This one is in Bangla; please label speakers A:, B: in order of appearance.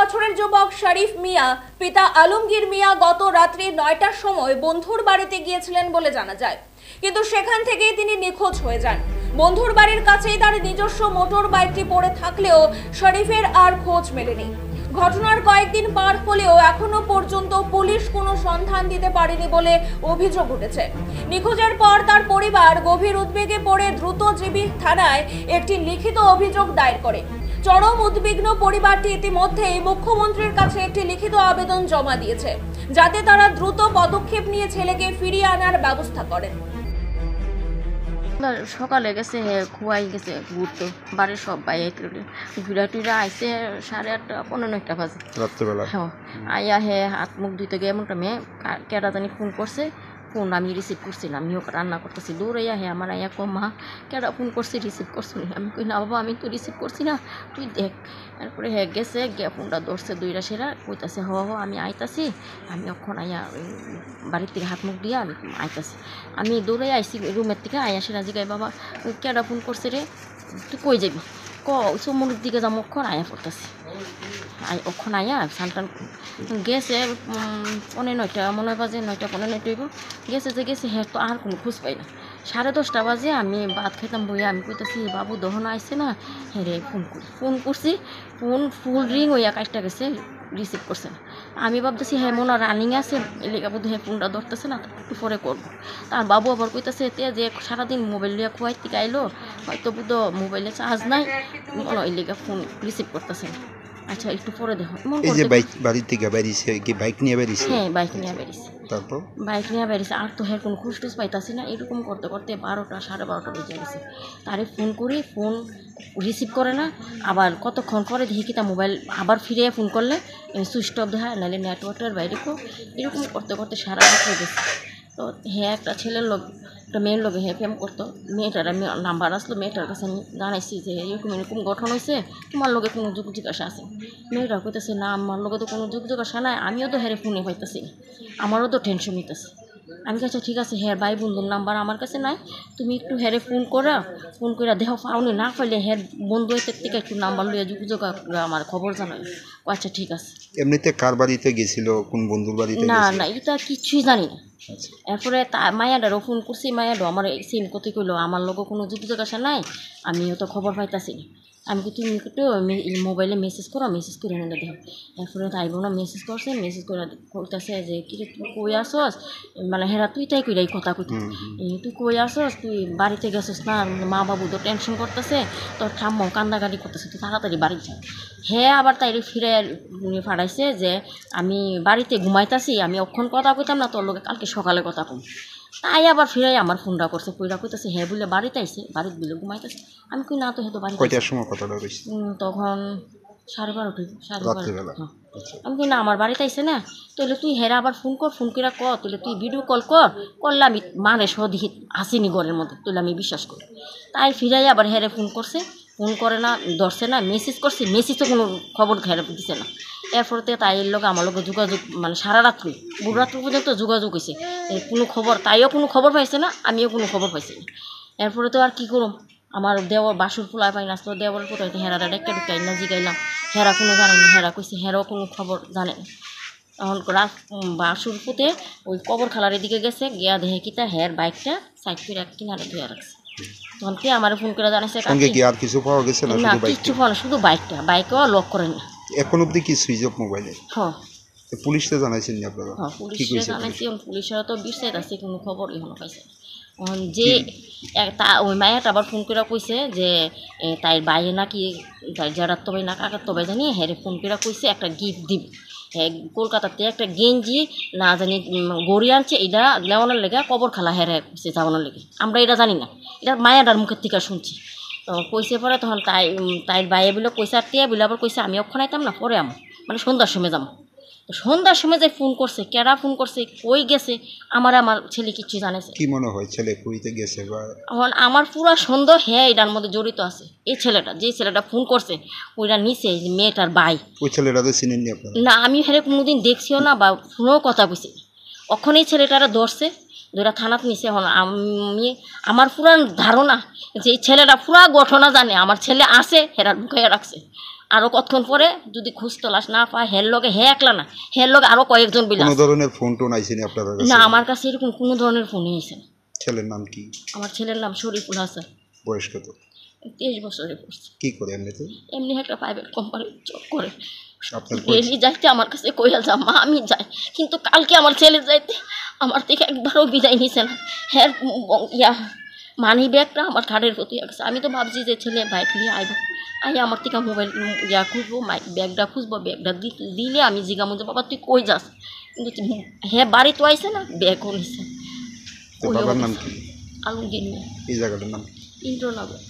A: বছরের যুবক শরীফ মিয়া পিতা আলমগীর মিয়া গত রাত্রি ৯টার সময় বন্ধুর বাড়িতে গিয়েছিলেন বলে জানা যায়, কিন্তু সেখান থেকেই তিনি নিখোঁজ হয়ে যান। বন্ধুর বাড়ির কাছেই তার নিজস্ব মোটর বাইকটি পড়ে থাকলেও শরীফের আর খোঁজ মেলেনি। ঘটনার কয়েকদিন পার হলেও এখনো পর্যন্ত পুলিশ কোনো সন্ধান দিতে পারেনি বলে অভিযোগ উঠেছে। নিখোঁজের পর তার পরিবার গভীর উদ্বেগে পড়ে দ্রুতজীবী থানায় একটি লিখিত অভিযোগ দায়ের করে। চরম উদ্বিগ্ন পরিবারটি ইতিমধ্যেই মুখ্যমন্ত্রীর কাছে একটি লিখিত আবেদন জমা দিয়েছে, যাতে তারা দ্রুত পদক্ষেপ নিয়ে ছেলেকে ফিরিয়ে আনার ব্যবস্থা করেন।
B: সকালে গেছে খুয়াই গেছে ঘুরতে, বাড়ির সব বাইরে ঘুরা টুরা আইসে 8:30 পৌনে 9টা বাজে রাত্রেবেলা। হ্যাঁ, আইয়া হাত মুখ ধুইতে গিয়ে এমনটা মেয়ে কেটা জানি ফোন করছে। ফোন আমি রিসিভ করছিলাম, আমিও রান্না করতেছি, দূর আমার আইয়া মা কেটা ফোন করছি, রিসিভ করছি। আমি কই না বাবা, আমি তো রিসিভ করছি না, তুই দেখ। তারপরে গেছে গিয়ে ফোনটা ধরছে, দুইটা সেরা কইতাছে হ আমি আইতাছি। আমি অক্ষণ আইয়া বাড়ির থেকে হাত মুখ দিয়া আমি আইতাছি। আমি দৌড়ে আইসি রুমের থেকে, আইয়া সেরা জিগাই বাবা কেটা ফোন করছে রে, তুই কই যাবি? চমুনের দিকে যাবো, অক্ষণ আয়া পড়তেছি। অক্ষণ আয়া সানটান গেছে 9:15 মনে বাজে, 9টা 15 হইব। গেছে যে গেছে তো আর কোনো খোঁজ পাই না। 10:30 বাজে আমি ভাত খেতাম বইয়া, আমি কইতেছি বাবু দহন আইসে না, রে ফোন করছি। ফোন ফুল রিং হইয়া কাজটা গেছে, রিসিভ করছে না। আমি ভাবতেছি মনে রানিং আছে, এলাকা বোধ ফোনটা ধরতেছে না, একটু পরে করবো। তার বাবু আবার কইতেছে যে সারাদিন মোবাইল লিয়া খুয়াই থেকে আইলো, হয়তো বুধ মোবাইলে চার্জ নাই, মনে এলাকা ফোন রিসিভ করতেছে না। আচ্ছা একটু পরে দেখো।
C: এই যে বাড়ি থেকে বেরিয়েছে, কি বাইক নিয়ে বেরিয়েছে?
B: হ্যাঁ, বাইক নিয়ে বেরিয়েছে।
C: তারপর
B: বাইক নিয়ে বেরিয়েছে, আর তো কোনো খোঁজ টোজ পাইতাছি না। এরকম করতে করতে 12টা 12:30 বেজে গেছে। তারে ফোন করি, ফোন রিসিভ করে না। আবার কতক্ষণ পরে দেখি কি তা মোবাইল আবার ফিরে ফোন করলে সুইচ অফ দেখায়, নাহলে নেটওয়ার্কের বাইরে এরকম করতে করতে সারা রাত হয়ে গেছে। তো একটা ছেলের লোক, একটা মেয়ের লোক ফেম করতো। মেয়েটার আমি নাম্বার আসলো, মেয়েটার কাছে আমি জানাইছি যে এরকম গঠন হয়েছে, তোমার লোকে কোনো যোগ জিজ্ঞাসা আছে? মেয়েটা কইতেছে না, আমার লোকে তো কোনো যোগ জিজ্ঞাসা নাই, আমিও তো ফোনে পাইতেছি, আমারও তো টেনশন নিতেছে। আমি কাছে ঠিক আছে, ভাই বন্ধুর নাম্বার আমার কাছে নাই, তুমি একটু ফোন করে দেহ পাওনি, না পাইলে বন্ধু থেকে একটু নাম্বার লইয়া যোগাযোগ আমার খবর জানাই। আচ্ছা ঠিক আছে।
C: এমনিতে কার বাড়িতে গেছিল, কোন বন্ধুর বাড়িতে?
B: না না, এটা কিছুই জানি না। এরপরে মায়াডারও ফোন করছি, মায়াডো আমার সিম কত কইলো আমার লোক কোনো যোগাযোগ আসা নাই, আমিও তো খবর পাইতাছি না। আমি কি তুমি একটু মোবাইলে মেসেজ করে নিলে দেখো। এরপরে তাই বোনা মেসেজ করছে, মেসেজ করে কইতাছে যে কি রে তুই কই আসস, মানে তুই তাই কইরাই কথা কইতে, তুই কই আসস, তুই বাড়িতে গেছিস না, মা বাবু তো টেনশন করতেছে, তোর ঠাম্মাও কান্দাকাটি করতেছে, তুই তাড়াতাড়ি বাড়ি যা। আবার তাই ফিরে ফাড়াইছে যে আমি বাড়িতে ঘুমাইতাছি, আমি অক্ষণ কথা কইতাম না, তোর লোকে কালকে সকালে কথা কম। তাই আবার ফিরাই আমার ফোনটা করছে, কইতাছে বলে বাড়িতে আইসে, বাড়িতে বলে ঘুমাইতেছে। আমি কই না তো বাড়ি।
C: কয়টার সময় কথাটা হইছে?
B: তখন 12:30। আমি কই না আমার বাড়িতে আইসে না, তাহলে তুই আবার ফোন করে তাহলে তুই ভিডিও কল করলে আমি মানে সদিহি আসিনি ঘরের মধ্যে, তাহলে আমি বিশ্বাস করি। তাই ফিরাই আবার ফোন করছে, ফোন করে না, ধরছে না। মেসেজ করছি, মেসেজও কোনো খবর দিছে না। এরপরে তাই লোক আমার লোক যোগাযোগ, মানে সারা রাত্রি ভোররাত্রি পর্যন্ত যোগাযোগ হয়েছে, কোনো খবর, তাইও কোনো খবর পাইছে না, আমিও কোনো খবর পাইছি না। এরপরে তো আর কী করুম, আমার দেওয়ার বাসুর ফুলাই পাই না, দেওয়ার কোথায় হেরাটা ডেকা ঢুকাই না জিগাইলাম, হেরা কোনো জানেনি। কইছে হেরাও কোনো খবর জানে না। তখন বাসুর ফুটে ওই কবর খালার এদিকে গেছে, গিয়া দেখে কি তা বাইকটা সাইড করে এক কিনারে ধুয়ে রাখছে। তখন কি আমার ফোন করে জানাইছে
C: আর কিছু পাওয়া গেছে না?
B: কিচ্ছু পাওয়া না, শুধু বাইকেও লক করে না।
C: এখন অবধি কি সুইচ অফ মোবাইলে?
B: হ্যাঁ,
C: পুলিশে জানাইছেন নি আপনারা?
B: হ্যাঁ, পুলিশে জানাইছি, পুলিশের তো বিশ্বাস আছে, কোনো খবর এখনো পাইছে। যে ওই মায়াটা আবার ফোন করে কইছে যে তাই বাইরে নাকি যারা তবে না কাকার তবে জানি ফোন করে কইছে একটা গিফট দিব। কলকাতাতে একটা গেঞ্জি না জানি গড়ি আনছে, এটা লেওয়ানোর লেগে কবর খালা কইছে যাওয়ানোর লেগে। আমরা এটা জানি না, এটা মায়াটার মুখের থেকে শুনছি। তো কইছে পরে তখন তাই বাইরে বলে কইছে, আর টিয়া বলে আবার কইছে আমি ওখানে আইতাম না, পরে মানে সন্ধ্যার সময় যাবো। তো সন্ধ্যার সময় যে ফোন করছে, কেরা ফোন করছে, কই গেছে, আমার ছেলে কিছু জানেছে।
C: কি মনে হয় ছেলে কইতে গেছে?
B: এখন আমার পুরো সন্দেহ এটার মধ্যে জড়িত আছে। এই ছেলেটা, যে ছেলেটা ফোন করছে, ওইটা নিচে মেয়েটার ভাই।
C: ওই ছেলেটা তো চিনেননি আপনারা?
B: না, আমি কোনোদিন দেখছিও না বা ফোনেও কথা কইছি। ওখন এই ছেলেটারা ধরছে, ধরা থানাত নিছে। এখন আমার পুরা ধারণা যে এই ছেলেটা পুরা ঘটনা জানে, আমার ছেলে আছে ঢুকাইয়া রাখছে। আরও কতক্ষণ পরে যদি খোঁজ তলাশ না পায় হের লগে হে একলা না হের লগে আরও কয়েকজন বিলা
C: কোনো ধরনের ফোন টোন আইসেনি আপনার কাছে?
B: না আমার কাছে এরকম কোনো ধরনের ফোনই হয়েছে না।
C: ছেলের নাম কি?
B: আমার ছেলের নাম শরীফুল হাসান,
C: বয়স কত?
B: 23 বছরে পড়ছে।
C: কি করে এমনিতে?
B: এমনি একটা প্রাইভেট কোম্পানি জব করে।
C: আপনার
B: ডেলি যাইতে আমার কাছে কইয়া যা মা আমি যাই, কিন্তু কালকে আমার ছেলে যাইতে আমার থেকে একবারও বিদায় নিছে না। হ্যাঁ মানি ব্যাগটা আমার ঘাড়ের প্রতি গেছে। আমি তো ভাবছি যে ছেলে বাইক নিয়ে আইব, আমার থেকে মোবাইল খুঁজবো, ব্যাগটা খুঁজবো, ব্যাগটা দিলে আমি জিজ্ঞামো যে বাবা তুই কই যাস, কিন্তু হ্যাঁ বাড়ি তো আইসে না, ব্যাগও নিছে।
C: বাবার নাম কি?
B: আলমগীর মিয়া,
C: এই জায়গাটার নাম?
B: ইন্দ্রনগর।